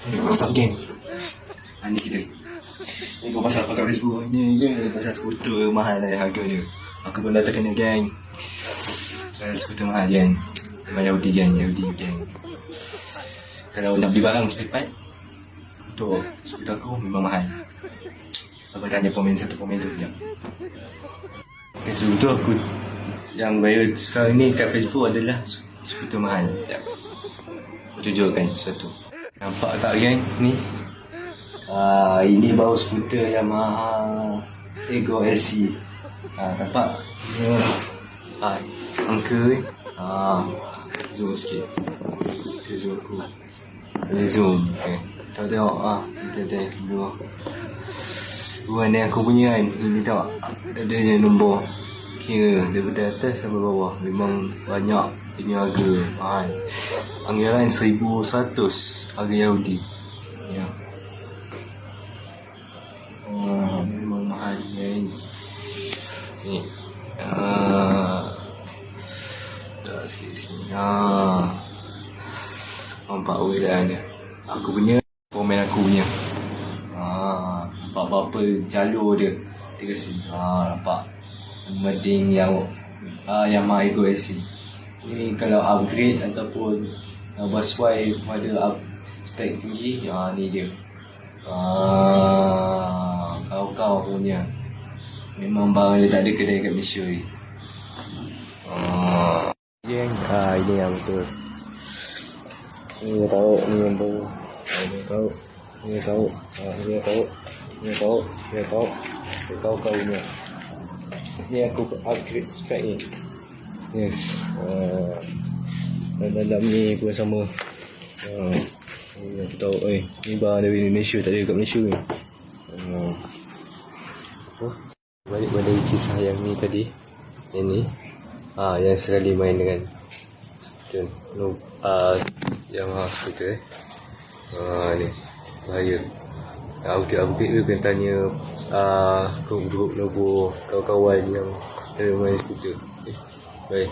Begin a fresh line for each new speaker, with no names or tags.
What's up, geng? Ni kita. Ni kau pasal pakai Facebook ni ke? Pasal skuter mahal lah harga dia. Aku pun dah terkena, geng. Pasal skuter mahal, geng. Memang Yahudi, geng. Kalau nak beli barang spare untuk skuter aku memang mahal. Aku tanya satu komen tu sekejap. Okay, so tu aku yang viral sekarang ni kat Facebook adalah skuter mahal. Sekejap. Aku tunjukkan sesuatu. Nampak tak, geng? Ni ini baru skuter Yamaha Ego LC. Nampak? Angka ni. Zoom sikit. Kita zoom aku. Boleh zoom. Okay. Tengok. Kita dua ni aku punya kan. Ini tengok. Ada je nombor. Kira daripada atas sampai bawah. Memang banyak. Ini harga mahal. Anggaran 1,100 harga Yahudi. Ya. Memang mahal kan. Sini. Tak sikit sini. Nampak ulang dia. Aku punya, komen aku punya. Nampak apa-apa jalur dia. Dia kasi. Nampak. Mending yang Yamaha Ego LC. Ni kalau upgrade ataupun bersesuai pada spek tinggi, ni dia. Kau punya. Memang barang dia tak ada kedai kat Malaysia ni. Geng, ini yang betul. Ni tahu, ni yang baru. Ni tahu. Kau punya. Ni aku upgrade spek ni. Yes. Dan dalam ni pun sama. Aku tahu. Ni barang dari Indonesia, tak ada kat Malaysia ni. Balik pada kisah yang ni tadi. Yang ni. Yang sekali main dengan Yamaha skuter. Ni. Bahaya. Upgrade tu kena tanya grup Novo, kawan-kawan yang main skuter. Baik.